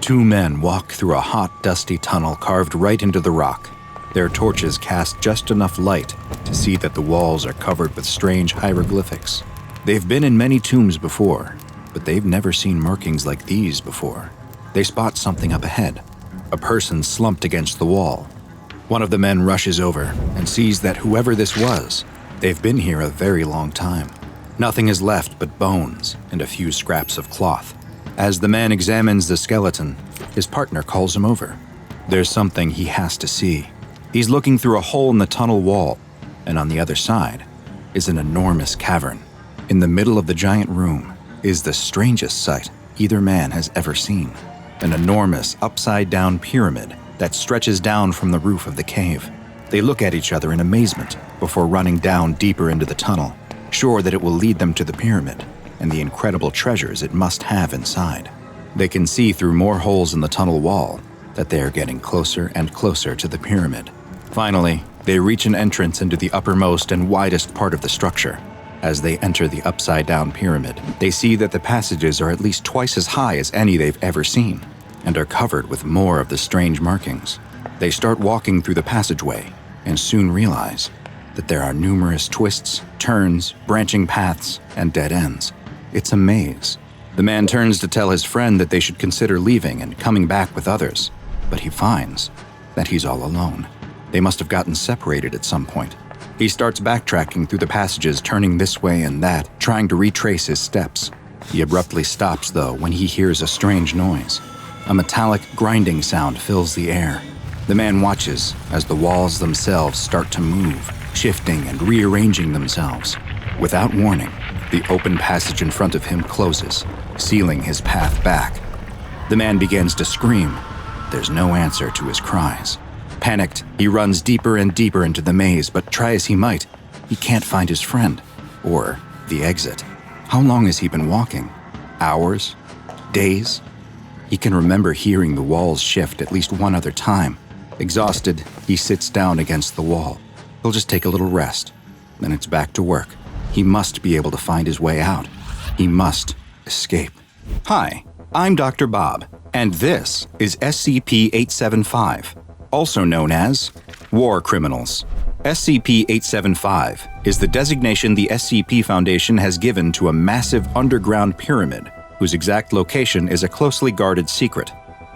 Two men walk through a hot, dusty tunnel carved right into the rock. Their torches cast just enough light to see that the walls are covered with strange hieroglyphics. They've been in many tombs before, but they've never seen markings like these before. They spot something up ahead, a person slumped against the wall. One of the men rushes over and sees that whoever this was, they've been here a very long time. Nothing is left but bones and a few scraps of cloth. As the man examines the skeleton, his partner calls him over. There's something he has to see. He's looking through a hole in the tunnel wall, and on the other side is an enormous cavern. In the middle of the giant room is the strangest sight either man has ever seen. An enormous upside-down pyramid that stretches down from the roof of the cave. They look at each other in amazement before running down deeper into the tunnel, sure that it will lead them to the pyramid and the incredible treasures it must have inside. They can see through more holes in the tunnel wall that they are getting closer and closer to the pyramid. Finally, they reach an entrance into the uppermost and widest part of the structure. As they enter the upside-down pyramid, they see that the passages are at least twice as high as any they've ever seen, and are covered with more of the strange markings. They start walking through the passageway, and soon realize that there are numerous twists, turns, branching paths, and dead ends. It's a maze. The man turns to tell his friend that they should consider leaving and coming back with others, but he finds that he's all alone. They must have gotten separated at some point. He starts backtracking through the passages, turning this way and that, trying to retrace his steps. He abruptly stops, though, when he hears a strange noise. A metallic grinding sound fills the air. The man watches as the walls themselves start to move, shifting and rearranging themselves. Without warning, the open passage in front of him closes, sealing his path back. The man begins to scream. There's no answer to his cries. Panicked, he runs deeper and deeper into the maze, but try as he might, he can't find his friend, or the exit. How long has he been walking? Hours? Days? He can remember hearing the walls shift at least one other time. Exhausted, he sits down against the wall. He'll just take a little rest, then it's back to work. He must be able to find his way out. He must escape. Hi, I'm DrBob, and this is SCP-875, also known as War Criminals. SCP-875 is the designation the SCP Foundation has given to a massive underground pyramid whose exact location is a closely guarded secret.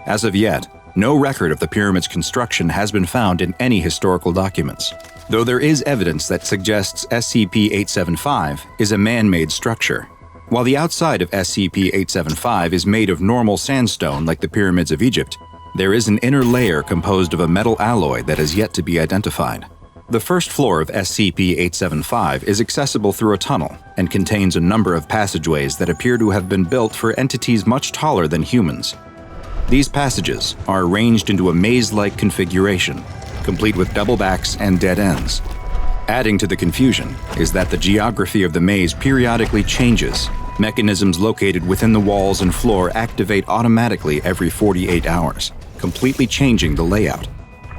As of yet, no record of the pyramid's construction has been found in any historical documents, though there is evidence that suggests SCP-875 is a man-made structure. While the outside of SCP-875 is made of normal sandstone like the pyramids of Egypt, there is an inner layer composed of a metal alloy that is yet to be identified. The first floor of SCP-875 is accessible through a tunnel and contains a number of passageways that appear to have been built for entities much taller than humans. These passages are arranged into a maze-like configuration, complete with double backs and dead ends. Adding to the confusion is that the geography of the maze periodically changes. Mechanisms located within the walls and floor activate automatically every 48 hours, completely changing the layout.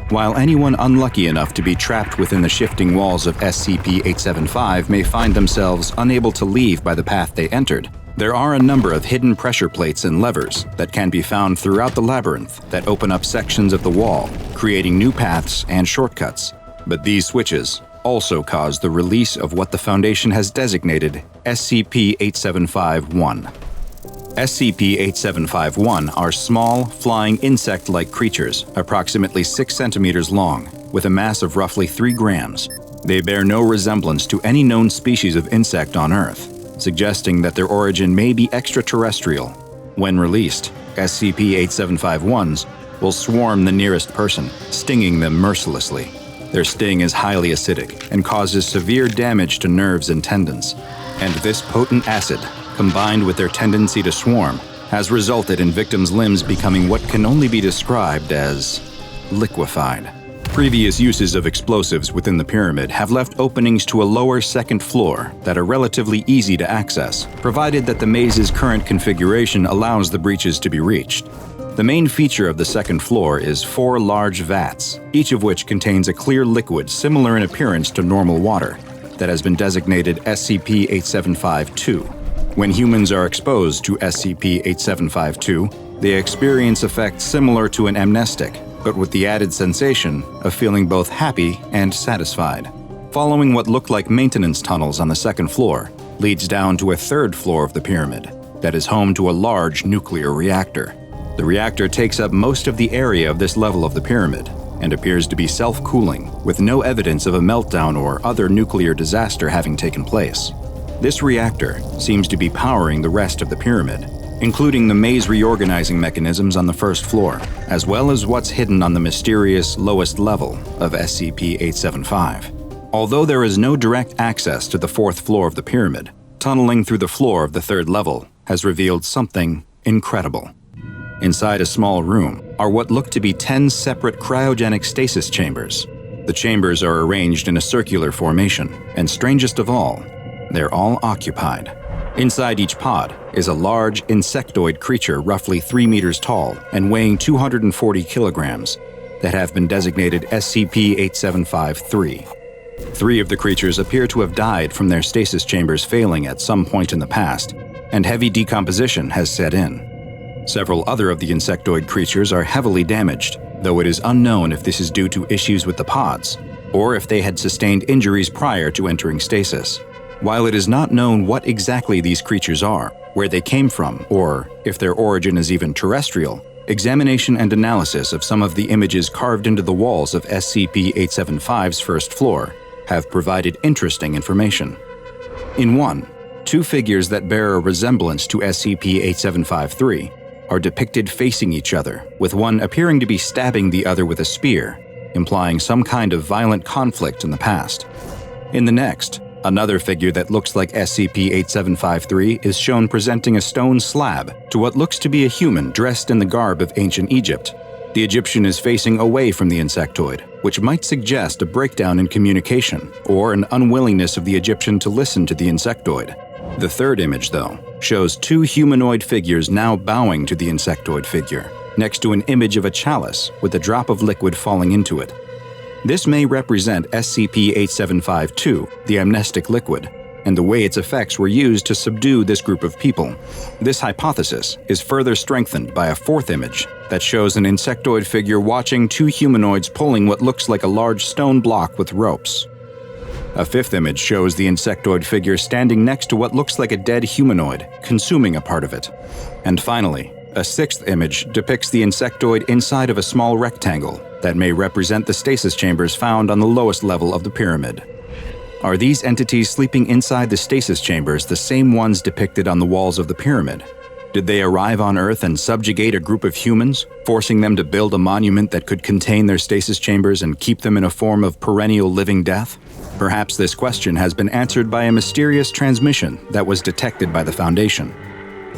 While anyone unlucky enough to be trapped within the shifting walls of SCP-875 may find themselves unable to leave by the path they entered, there are a number of hidden pressure plates and levers that can be found throughout the labyrinth that open up sections of the wall, creating new paths and shortcuts. But these switches also cause the release of what the Foundation has designated SCP-875-1. SCP-875-1 are small, flying insect-like creatures, approximately 6 centimeters long, with a mass of roughly 3 grams. They bear no resemblance to any known species of insect on Earth, suggesting that their origin may be extraterrestrial. When released, SCP-875-1s will swarm the nearest person, stinging them mercilessly. Their sting is highly acidic and causes severe damage to nerves and tendons. And this potent acid, combined with their tendency to swarm, has resulted in victims' limbs becoming what can only be described as liquefied. Previous uses of explosives within the pyramid have left openings to a lower second floor that are relatively easy to access, provided that the maze's current configuration allows the breaches to be reached. The main feature of the second floor is 4 large vats, each of which contains a clear liquid similar in appearance to normal water that has been designated SCP-875-2. When humans are exposed to SCP-875-2, They experience effects similar to an amnestic, but with the added sensation of feeling both happy and satisfied. Following what looked like maintenance tunnels on the second floor leads down to a third floor of the pyramid that is home to a large nuclear reactor. The reactor takes up most of the area of this level of the pyramid and appears to be self-cooling, with no evidence of a meltdown or other nuclear disaster having taken place. This reactor seems to be powering the rest of the pyramid, including the maze reorganizing mechanisms on the first floor, as well as what's hidden on the mysterious lowest level of SCP-875. Although there is no direct access to the fourth floor of the pyramid, tunneling through the floor of the third level has revealed something incredible. Inside a small room are what look to be 10 separate cryogenic stasis chambers. The chambers are arranged in a circular formation, and strangest of all, they're all occupied. Inside each pod is a large insectoid creature roughly 3 meters tall and weighing 240 kilograms that have been designated SCP-875-3. 3 of the creatures appear to have died from their stasis chambers failing at some point in the past, and heavy decomposition has set in. Several other of the insectoid creatures are heavily damaged, though it is unknown if this is due to issues with the pods, or if they had sustained injuries prior to entering stasis. While it is not known what exactly these creatures are, where they came from, or if their origin is even terrestrial, examination and analysis of some of the images carved into the walls of SCP-875's first floor have provided interesting information. In one, 2 figures that bear a resemblance to SCP-875-3 are depicted facing each other, with one appearing to be stabbing the other with a spear, implying some kind of violent conflict in the past. In the next, another figure that looks like SCP-875-3 is shown presenting a stone slab to what looks to be a human dressed in the garb of ancient Egypt. The Egyptian is facing away from the insectoid, which might suggest a breakdown in communication or an unwillingness of the Egyptian to listen to the insectoid. The third image, though, shows 2 humanoid figures now bowing to the insectoid figure, next to an image of a chalice with a drop of liquid falling into it. This may represent SCP-875-2, the amnestic liquid, and the way its effects were used to subdue this group of people. This hypothesis is further strengthened by a fourth image that shows an insectoid figure watching 2 humanoids pulling what looks like a large stone block with ropes. A fifth image shows the insectoid figure standing next to what looks like a dead humanoid, consuming a part of it. And finally, a sixth image depicts the insectoid inside of a small rectangle that may represent the stasis chambers found on the lowest level of the pyramid. Are these entities sleeping inside the stasis chambers the same ones depicted on the walls of the pyramid? Did they arrive on Earth and subjugate a group of humans, forcing them to build a monument that could contain their stasis chambers and keep them in a form of perennial living death? Perhaps this question has been answered by a mysterious transmission that was detected by the Foundation.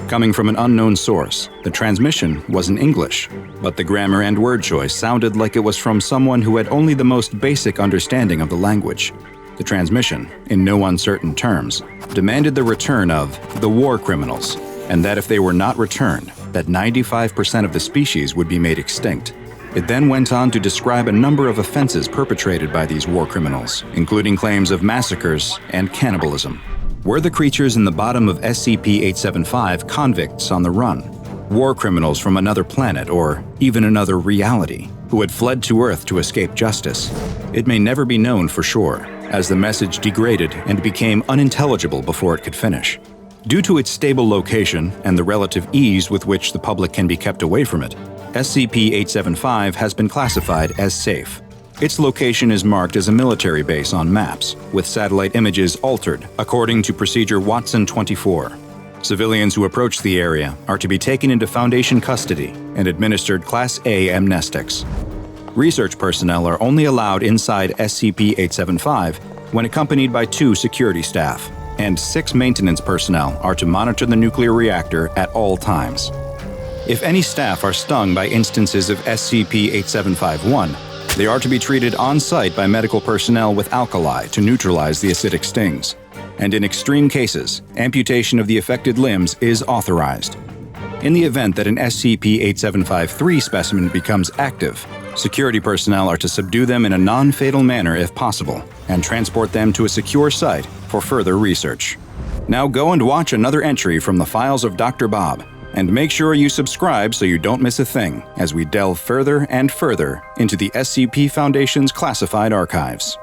Coming from an unknown source, the transmission was in English, but the grammar and word choice sounded like it was from someone who had only the most basic understanding of the language. The transmission, in no uncertain terms, demanded the return of the war criminals, and that if they were not returned, that 95% of the species would be made extinct. It then went on to describe a number of offenses perpetrated by these war criminals, including claims of massacres and cannibalism. Were the creatures in the bottom of SCP-875 convicts on the run, war criminals from another planet or even another reality, who had fled to Earth to escape justice? It may never be known for sure, as the message degraded and became unintelligible before it could finish. Due to its stable location and the relative ease with which the public can be kept away from it, SCP-875 has been classified as safe. Its location is marked as a military base on maps, with satellite images altered according to Procedure Watson 24. Civilians who approach the area are to be taken into Foundation custody and administered Class A amnestics. Research personnel are only allowed inside SCP-875 when accompanied by 2 security staff, and 6 maintenance personnel are to monitor the nuclear reactor at all times. If any staff are stung by instances of SCP-875-1, they are to be treated on-site by medical personnel with alkali to neutralize the acidic stings, and in extreme cases, amputation of the affected limbs is authorized. In the event that an SCP-875-3 specimen becomes active, security personnel are to subdue them in a non-fatal manner if possible, and transport them to a secure site for further research. Now go and watch another entry from the files of DrBob, And make sure you subscribe so you don't miss a thing as we delve further and further into the SCP Foundation's classified archives.